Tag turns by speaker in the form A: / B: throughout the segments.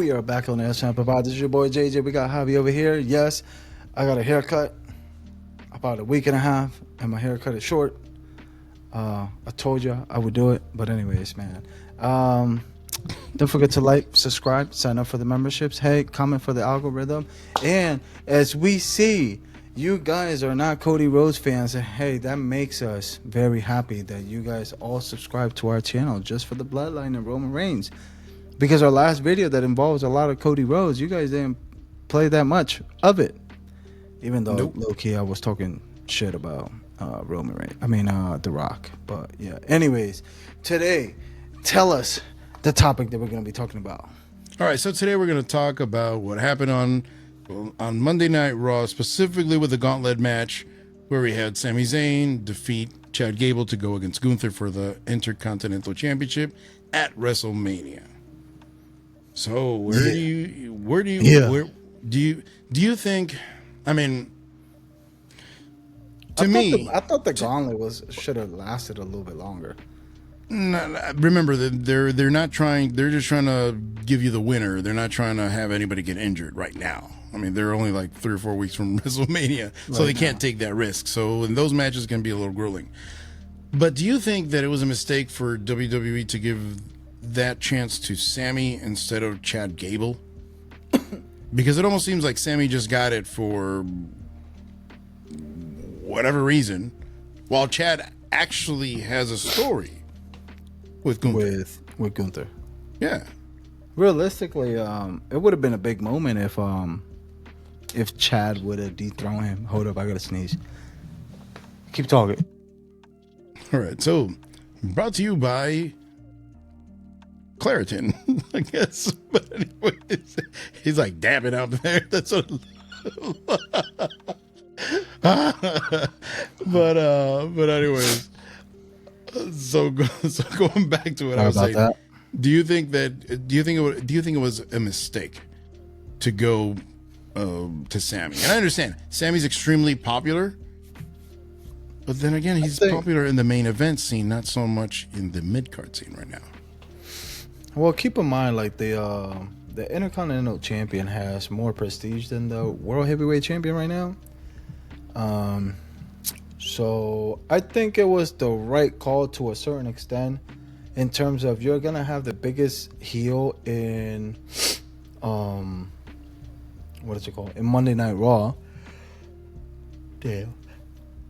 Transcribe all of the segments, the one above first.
A: We are back on the S Provide. This is your boy JJ. We got Javi over here. Yes, I got a haircut about a week and a half, and my haircut is short. I told you I would do it, but anyways, man. Don't forget to like, subscribe, sign up for the memberships. Hey, comment for the algorithm. And as we see, you guys are not Cody Rhodes fans. And hey, that makes us very happy that you guys all subscribe to our channel just for the bloodline and Roman Reigns. Because our last video that involves a lot of Cody Rhodes, you guys didn't play that much of it. Even though low-key I was talking shit about Roman Reigns. I mean, The Rock. But yeah. Anyways, today, tell us the topic that we're going to be talking about.
B: All right, so today we're going to talk about what happened on Monday Night Raw, specifically with the gauntlet match where we had Sami Zayn defeat Chad Gable to go against Gunther for the Intercontinental Championship at WrestleMania. So where do you think? I mean,
A: I thought the gauntlet should have lasted a little bit longer.
B: Remember that they're not trying. They're just trying to give you the winner. They're not trying to have anybody get injured right now. I mean, they're only like 3 or 4 weeks from WrestleMania, so they can't take that risk. So in those matches can be a little grueling. But do you think that it was a mistake for WWE to give that chance to Sami instead of Chad Gable? Because it almost seems like Sami just got it for whatever reason, while Chad actually has a story with Gunther.
A: With Gunther.
B: Yeah.
A: Realistically, it would have been a big moment if Chad would have dethroned him. Hold up, I gotta sneeze. Keep talking.
B: All right, so brought to you by Claritin, I guess. But anyways, he's like dabbing out there. That's what. But anyways, so going back to what I was saying, do you think it was a mistake to go to Sami? And I understand Sami's extremely popular, but then again, he's popular in the main event scene, not so much in the mid card scene right now.
A: Well, keep in mind, like the Intercontinental Champion has more prestige than the World Heavyweight Champion right now. So I think it was the right call to a certain extent, in terms of you're gonna have the biggest heel in in Monday Night Raw. Damn.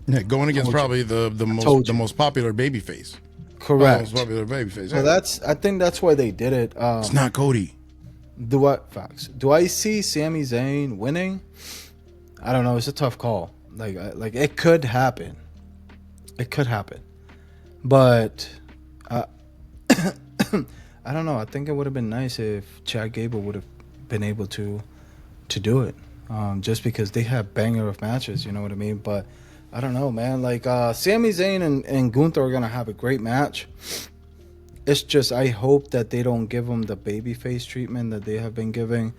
B: Yeah, going against probably the most popular babyface.
A: Correct.
B: Most popular babyface.
A: So I think that's why they did it.
B: It's not Cody.
A: Do I see Sami Zayn winning? I don't know. It's a tough call. Like it could happen. It could happen, but I don't know. I think it would have been nice if Chad Gable would have been able to do it, just because they have banger of matches. You know what I mean? But I don't know, man. Like Sami Zayn and Gunther are gonna have a great match. It's just I hope that they don't give him the babyface treatment that they have been giving.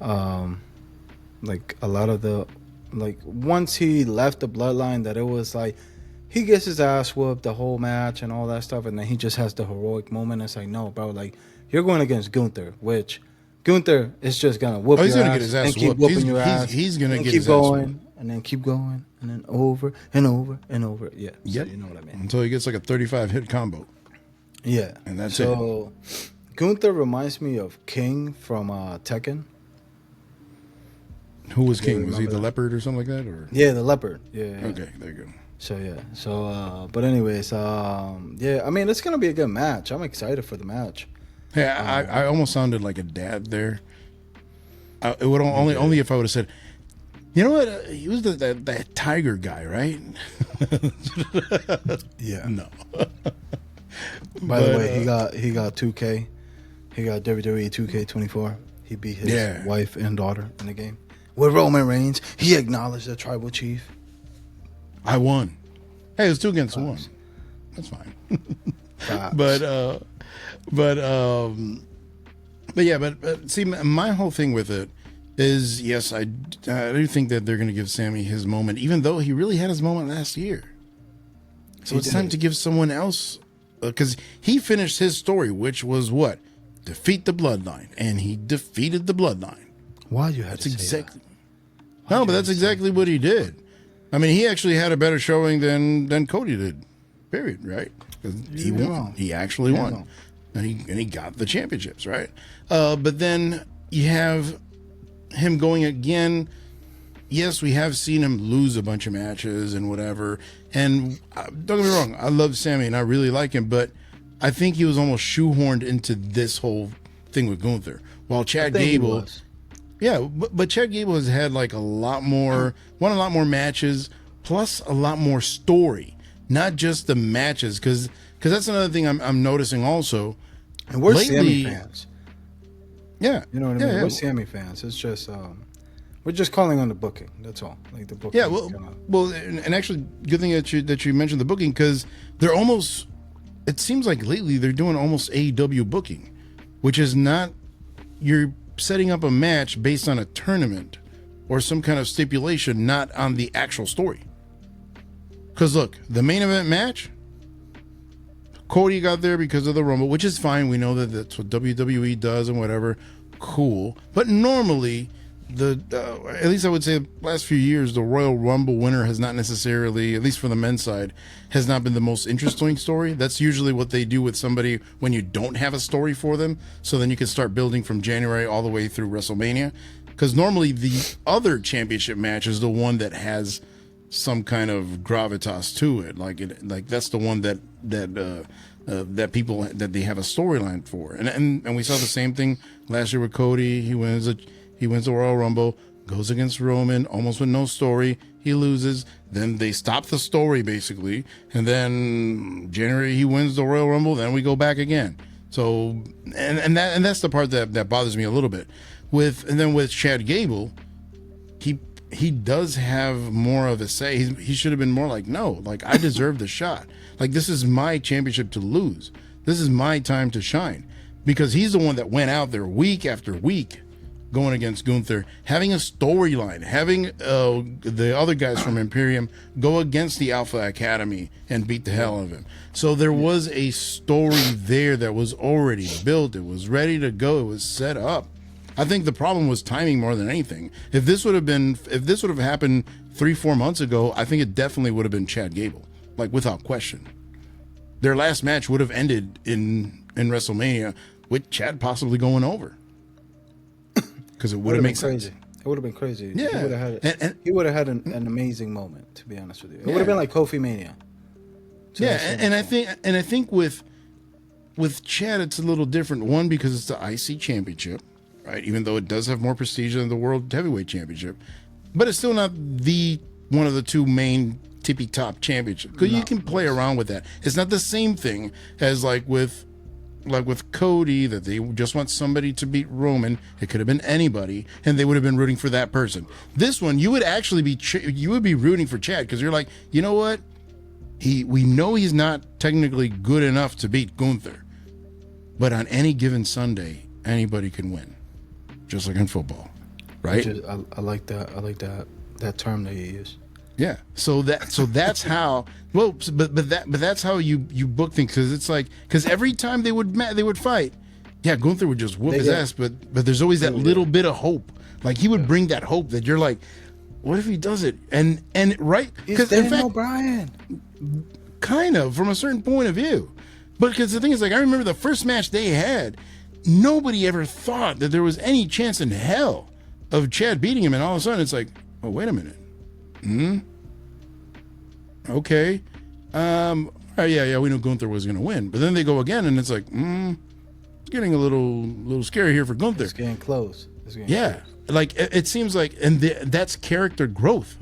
A: Like a lot of once he left the bloodline, that it was like he gets his ass whooped the whole match and all that stuff, and then he just has the heroic moment. It's like, no, bro, like you're going against Gunther, which Gunther is just gonna whoop your ass,
B: get his ass
A: and keep
B: whooped.
A: Whooping your ass.
B: He's gonna get
A: keep
B: his
A: going,
B: ass whooped.
A: and then keep going, and then over and over and over. Yeah,
B: yep.
A: So you know what I mean.
B: Until he gets like a 35 hit combo.
A: Yeah,
B: and that's
A: it. So Gunther reminds me of King from Tekken.
B: Who was King? Was he the leopard or something like that? Or
A: yeah, the leopard. Yeah.
B: Okay, there you go.
A: So yeah. So but anyways, yeah. I mean, it's gonna be a good match. I'm excited for the match.
B: Hey, I almost sounded like a dad there. It would only if I would have said, you know what? He was that tiger guy, right?
A: Yeah.
B: No.
A: By the way, he got 2K. He got WWE 2K24. He beat his wife and daughter in the game. With Roman Reigns, he acknowledged the tribal chief.
B: I won. Hey, it was 2 against 1. That's fine. But see, my whole thing with it is, yes, I do think that they're going to give Sami his moment, even though he really had his moment last year. So it's time to give someone else, because he finished his story, which was what? defeat the Bloodline, and he defeated the Bloodline.
A: Why you had
B: That's
A: to say
B: exactly.
A: that?
B: No, but that's exactly what he did. I mean, he actually had a better showing than Cody did. Period. Right? 'Cause he won.
A: wrong.
B: He actually
A: You're
B: won,
A: wrong.
B: and he got the championships. Right? But then you have him going again. Yes, we have seen him lose a bunch of matches and whatever. And don't get me wrong, I love Sammy and I really like him, but I think he was almost shoehorned into this whole thing with Gunther. While Chad Gable, yeah, but Chad Gable has had like won a lot more matches, plus a lot more story, not just the matches. Because that's another thing I'm noticing also.
A: And we're
B: lately,
A: Sammy fans.
B: Yeah,
A: You know what I mean?
B: Yeah.
A: We're Sammy fans. It's just we're just calling on the booking. That's all. Like the booking.
B: Yeah, well, and actually, good thing that you mentioned the booking, because they're almost. It seems like lately they're doing almost AEW booking, which is not. You're setting up a match based on a tournament or some kind of stipulation, not on the actual story. Because look, the main event match, Cody got there because of the Rumble, which is fine. We know that that's what WWE does and whatever. Cool, but normally. At least I would say the last few years, the Royal Rumble winner has not necessarily, at least for the men's side, has not been the most interesting story. That's usually what they do with somebody when you don't have a story for them. So then you can start building from January all the way through WrestleMania. Because normally the other championship match is the one that has some kind of gravitas to it. Like that's the one that people that they have a storyline for. And we saw the same thing last year with Cody. He wins the Royal Rumble, goes against Roman, almost with no story. He loses. Then they stop the story, basically. And then January, he wins the Royal Rumble. Then we go back again. So, and that's the part that bothers me a little bit. With Chad Gable, he does have more of a say. He should have been more like, no, like I deserve the shot. Like this is my championship to lose. This is my time to shine. Because he's the one that went out there week after week going against Gunther, having a storyline, having the other guys from Imperium go against the Alpha Academy and beat the hell out of him. So there was a story there that was already built. It was ready to go. It was set up. I think the problem was timing more than anything. If this would have happened 3-4 months ago, I think it definitely would have been Chad Gable, like without question. Their last match would have ended in WrestleMania with Chad possibly going over. Because it would have made sense.
A: Crazy. It would have been crazy.
B: Yeah.
A: He would have had an amazing moment, to be honest with you. It would have been like Kofi Mania.
B: Yeah, and I think with Chad it's a little different. One, because it's the IC championship, right? Even though it does have more prestige than the World Heavyweight Championship. But it's still not one of the two main tippy top championships. Because you can play around with that. It's not the same thing as like with Cody, that they just want somebody to beat Roman. It could have been anybody, and they would have been rooting for that person. This one, you would actually be rooting for Chad, because you're like, you know what? We know he's not technically good enough to beat Gunther, but on any given Sunday, anybody can win, just like in football, right?
A: I like that. I like that term that you use.
B: Yeah. So that's how. Well, but that's how you book things, because it's like, because every time they would fight, yeah, Gunther would just whoop his ass, but there's always that little bit of hope. Like he would bring that hope that you're like, what if he does it? And right,
A: because in fact, O'Brien,
B: kind of from a certain point of view, but because the thing is, like, I remember the first match they had, nobody ever thought that there was any chance in hell of Chad beating him, and all of a sudden it's like, oh, wait a minute. Okay. Yeah, we knew Gunther was going to win. But then they go again, and it's like, it's getting a little scary here for Gunther.
A: It's getting close.
B: Close. Like, it seems like, and that's character growth.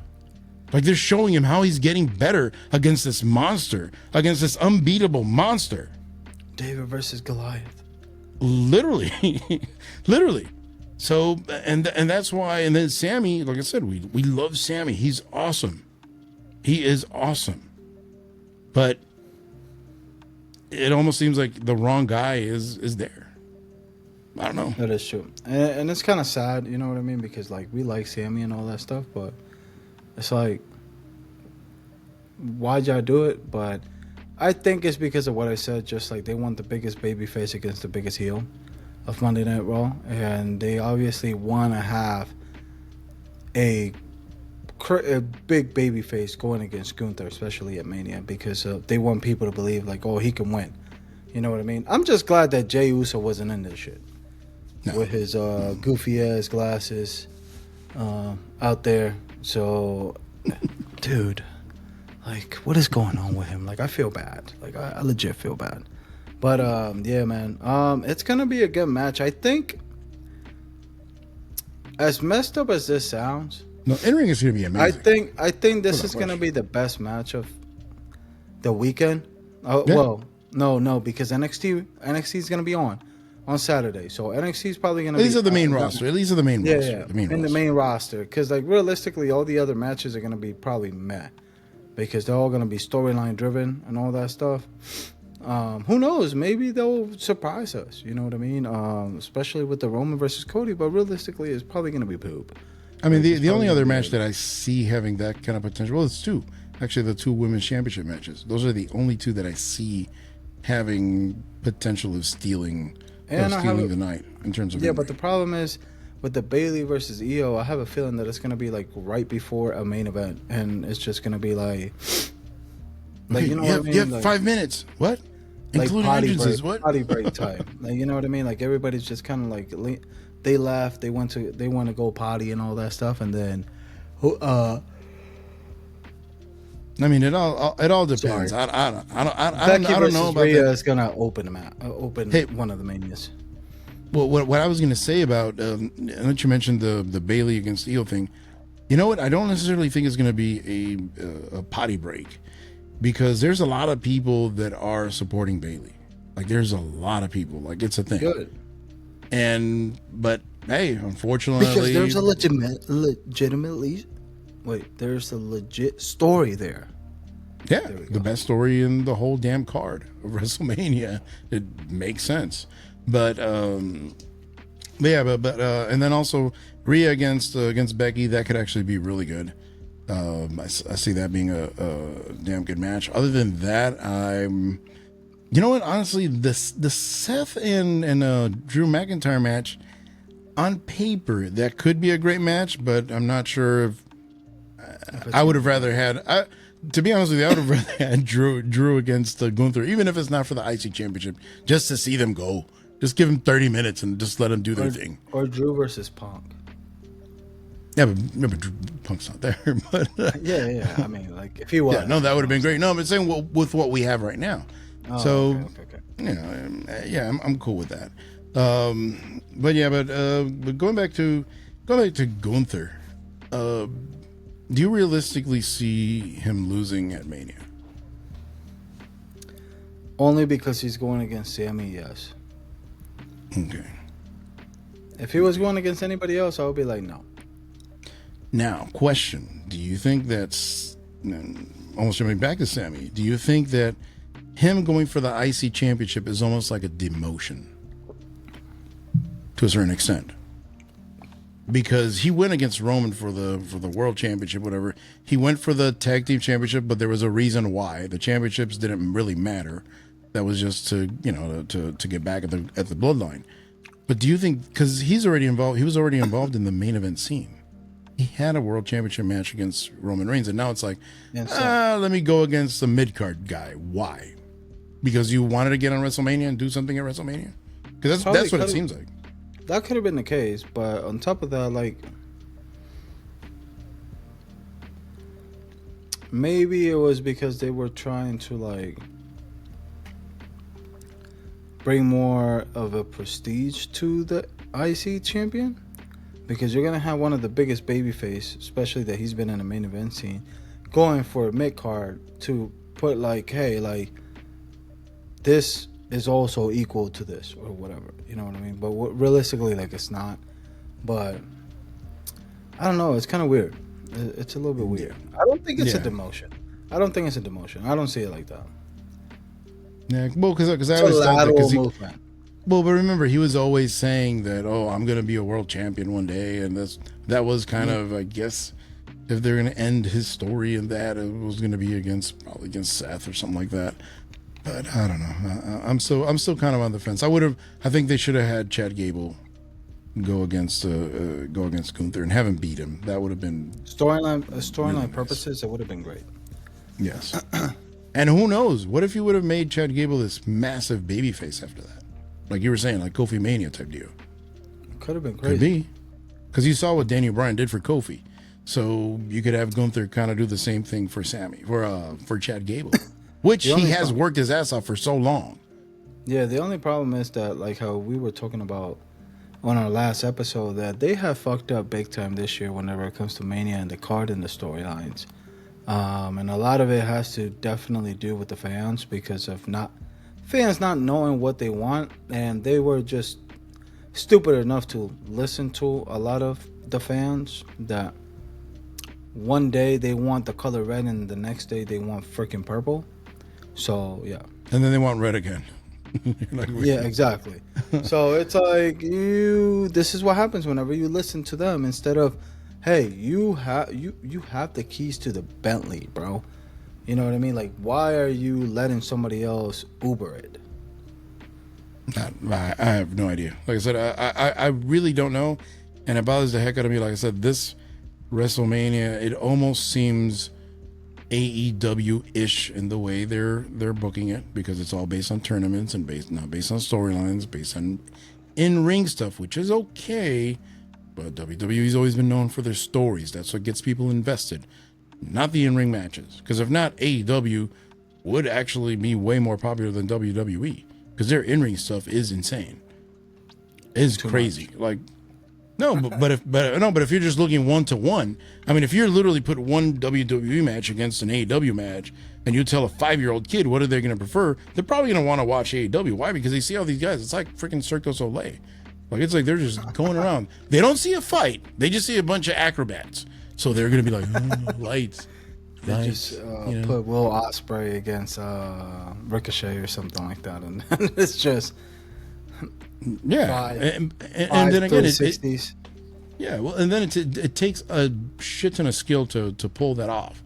B: Like, they're showing him how he's getting better against this monster, against this unbeatable monster.
A: David versus Goliath.
B: Literally. Literally. So, and that's why, and then Sammy, like I said, we love Sammy. He's awesome. He is awesome. But it almost seems like the wrong guy is there. I don't know.
A: That is true. And it's kind of sad, you know what I mean? Because, like, we like Sammy and all that stuff, but it's like, why'd y'all do it? But I think it's because of what I said, just like they want the biggest baby face against the biggest heel. of Monday Night Raw, and they obviously want to have a a big baby face going against Gunther, especially at Mania, because they want people to believe like, oh, he can win. You know what I mean? I'm just glad that Jey Uso wasn't in this shit
B: No.
A: with his goofy ass glasses out there. So, dude, like, what is going on with him? Like, I feel bad. Like, I legit feel bad. But yeah, man, it's gonna be a good match. I think, as messed up as this sounds.
B: No, in-ring is going to be amazing.
A: I think this is gonna be the best match of the weekend. Oh
B: Yeah.
A: well, no, because NXT is gonna be on Saturday, so NXT is probably gonna.
B: These
A: be
B: are the main roster. These are the main roster.
A: Yeah,
B: The main
A: in the
B: roster.
A: main roster, because like realistically, all the other matches are gonna be probably meh, because they're all gonna be storyline driven and all that stuff. Who knows? Maybe they'll surprise us. You know what I mean? Especially with the Roman versus Cody, but realistically, it's probably gonna be poop.
B: I mean, the
A: probably
B: only other
A: gonna be
B: match that I see having that kind of potential, well, it's two. Actually, the two women's championship matches. Those are the only two that I see having potential of stealing the night in terms of
A: Yeah, but the problem is with the Bailey versus Io, I have a feeling that it's gonna be like right before a main event, and it's just gonna be like you know what I mean?
B: You have
A: Like,
B: 5 minutes. What?
A: like
B: Including entrances. What?
A: potty break time. Like, you know what I mean? Like everybody's just kind of like they left, they want to go potty and all that stuff, and then
B: I mean, it all depends.
A: Sorry.
B: I
A: Becky
B: don't
A: versus
B: know about
A: Rhea
B: that.
A: is gonna open one of the manias.
B: Well, what I was going to say about that you mentioned the Bailey against Io thing. You know what? I don't necessarily think it's going to be a potty break, because there's a lot of people that are supporting Bailey. Like, there's a lot of people. Like, it's a thing.
A: Good.
B: But hey, unfortunately,
A: Because there's there's a legit story there.
B: yeah,
A: There we
B: the
A: go.
B: best story in the whole damn card of WrestleMania. It makes sense. But and then also Rhea against Becky, that could actually be really good. I see that being a damn good match. Other than that, you know what? Honestly, the Seth and Drew McIntyre match, on paper, that could be a great match, but I'm not sure if I would have rather had. To be honest with you, I would have rather had Drew against Gunther, even if it's not for the IC championship, just to see them go. Just give them 30 minutes and just let them do their thing.
A: Or Drew versus Punk.
B: Yeah, but remember, Punk's not there. But
A: Yeah. I mean, like, if he was.
B: yeah, no, that would have been great. No, I'm saying with what we have right now.
A: Oh,
B: So,
A: okay.
B: you know, yeah, I'm cool with that. But going back to Gunther, do you realistically see him losing at Mania?
A: Only because he's going against Sammy, yes.
B: Okay.
A: If he was going against anybody else, I would be like, no.
B: Now, question: do you think that's almost jumping back to Sammy? Do you think that him going for the IC championship is almost like a demotion to a certain extent? Because he went against Roman for the world championship, whatever. He went for the tag team championship, but there was a reason why. The championships didn't really matter. That was just to get back at the bloodline. But do you think, because he was already involved in the main event scene. He had a world championship match against Roman Reigns, and now it's like, let me go against the mid-card guy. Why? Because you wanted to get on WrestleMania and do something at WrestleMania? Because that's what it seems like.
A: That could have been the case, but on top of that, like, maybe it was because they were trying to, like, bring more of a prestige to the IC champion, because you're gonna have one of the biggest babyface, especially that he's been in the main event scene, going for a mid card to put like, hey, like, this is also equal to this or whatever, you know what I mean? But realistically, like, it's not. But I don't know, it's kind of weird. It's a little bit weird. I don't think it's a demotion. I don't see it like that.
B: Yeah, well, because I
A: It's
B: always
A: a
B: thought that,
A: lateral
B: 'cause he,
A: movement.
B: well, but remember, he was always saying that, oh, I'm going to be a world champion one day, and that was kind of, I guess, if they're going to end his story in that, it was going to be probably against Seth or something like that. But I don't know. I'm still kind of on the fence. I think they should have had Chad Gable go against Gunther and have him beat him. That would have been
A: Storyline
B: really nice.
A: purposes, it would have been great.
B: Yes. And who knows? What if you would have made Chad Gable this massive babyface after that? Like you were saying, like Kofi Mania type deal.
A: Could have been
B: Could
A: crazy.
B: be. Because you saw what Daniel Bryan did for Kofi. So you could have Gunther kind of do the same thing for for Chad Gable. Which he has worked his ass off for so long.
A: Yeah, the only problem is that, like how we were talking about on our last episode, that they have fucked up big time this year whenever it comes to Mania and the card and the storylines. And a lot of it has to definitely do with the fans because of fans not knowing what they want, and they were just stupid enough to listen to a lot of the fans that one day they want the color red and the next day they want freaking purple. So yeah.
B: And then they want red again.
A: Yeah, exactly. So it's like this is what happens whenever you listen to them instead of, hey, you have the keys to the Bentley, bro. You know what I mean? Like, why are you letting somebody else Uber it?
B: I have no idea. Like I said, I really don't know, and it bothers the heck out of me. Like I said, this WrestleMania, it almost seems AEW-ish in the way they're booking it, because it's all based on tournaments and not based on storylines, based on in-ring stuff, which is okay. But WWE's always been known for their stories. That's what gets people invested, not the in-ring matches. Because if not, AEW would actually be way more popular than WWE, because their in-ring stuff is insane. It's crazy. Like, no, but if you're just looking 1-to-1, I mean, if you're literally put one WWE match against an AEW match, and you tell a 5-year-old kid what are they going to prefer, they're probably going to want to watch AEW. Why? Because they see all these guys. It's like freaking Cirque du Soleil. Like, it's like they're just going around. They don't see a fight. They just see a bunch of acrobats. So they're going to be like, oh, lights.
A: They just put Will Ospreay against Ricochet or something like that, and it's just
B: and then again, and then it takes a shit ton of skill to pull that off.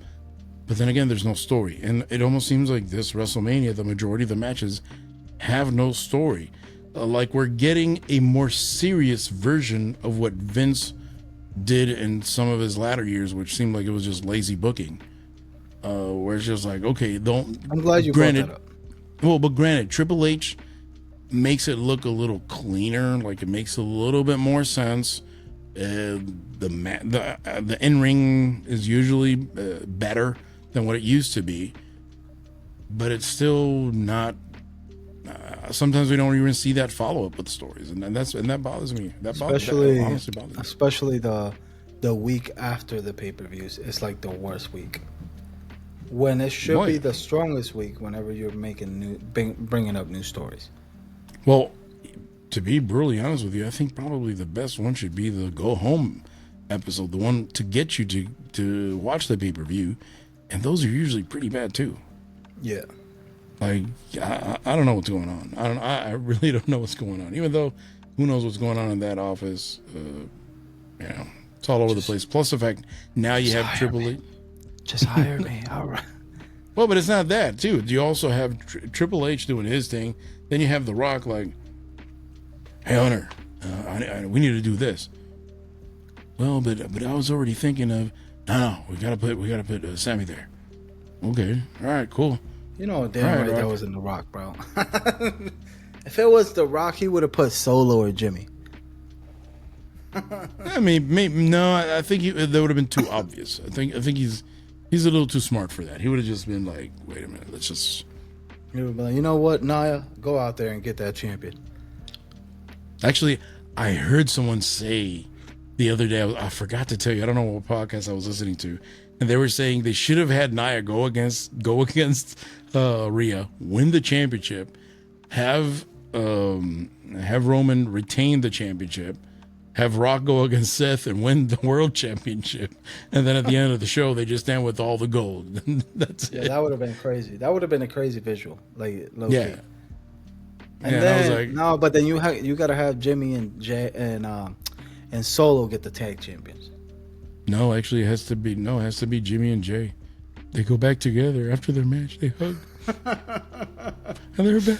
B: But then again, there's no story, and it almost seems like this WrestleMania, the majority of the matches have no story. Like we're getting a more serious version of what Vince did in some of his latter years, which seemed like it was just lazy booking. Where it's just like, okay,
A: I'm glad you brought that up.
B: Well, but granted, Triple H makes it look a little cleaner, like it makes a little bit more sense. The in-ring is usually better than what it used to be, but it's still not. Sometimes we don't even see that follow-up with stories, and that bothers me. That honestly bothers me.
A: Especially the week after the pay-per-views. It's like the worst week, when it should be the strongest week. Whenever you're bringing up new stories.
B: Well, to be brutally honest with you, I think probably the best one should be the go home episode, the one to get you to watch the pay-per-view, and those are usually pretty bad too.
A: Yeah.
B: Like I don't know what's going on. I really don't know what's going on. Even though, who knows what's going on in that office? It's all over the place. Plus the fact now you have Triple H.
A: Just hire me, all right.
B: Well, but it's not that too. You also have Triple H doing his thing. Then you have The Rock like, "Hey Hunter, we need to do this." Well, but I was already thinking of no, we gotta put Sammy there. Okay, all right, cool.
A: You know, damn right that wasn't The Rock, bro. If it was The Rock, he would have put Solo or Jimmy.
B: I mean, maybe, no, I think that would have been too obvious. I think he's a little too smart for that. He would have just been like, wait a minute, let's just.
A: He would be like, you know what, Nia, go out there and get that champion.
B: Actually, I heard someone say the other day, I forgot to tell you, I don't know what podcast I was listening to, and they were saying they should have had Nia go against Rhea, win the championship, have Roman retain the championship, have Rock go against Seth and win the world championship, and then at the end of the show they just end with all the gold. That's it.
A: That would have been crazy. That would have been a crazy visual, like low key. And
B: then I was like,
A: no, but then you got to have Jimmy and Jay and Solo get the tag champions.
B: No, actually, it has to be Jimmy and Jay. They go back together after their match. They hug. And they're back.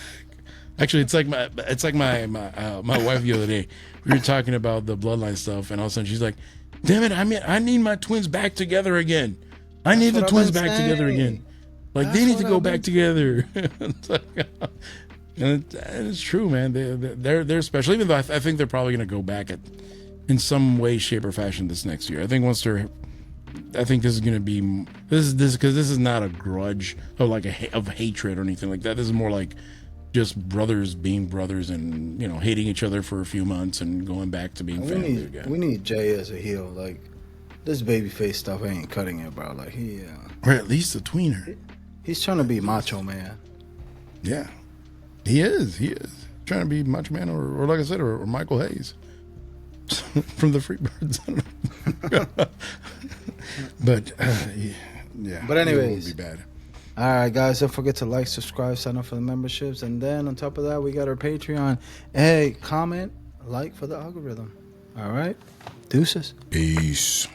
B: Actually, it's like my wife the other day. We were talking about the bloodline stuff, and all of a sudden she's like, "Damn it! I need my twins back together again. I need the twins back together again. Like they need to go back together." It's like, and it's true, man. They're special. Even though I think they're probably going to go back in some way, shape, or fashion this next year. I think this is going to be this because this is not a grudge of of hatred or anything like that. This is more like just brothers being brothers and hating each other for a few months and going back to being family again.
A: We need Jay as a heel. Like this babyface stuff ain't cutting it, bro. Like
B: or at least a tweener.
A: He's trying to be Macho Man.
B: Yeah, he is. He is trying to be Macho Man, or like I said, or Michael Hayes from the Freebirds. But yeah.
A: But anyways,
B: it won't be bad.
A: All right, guys, don't forget to like, subscribe, sign up for the memberships. And then on top of that, we got our Patreon. Hey, comment, like for the algorithm. All right. Deuces.
B: Peace.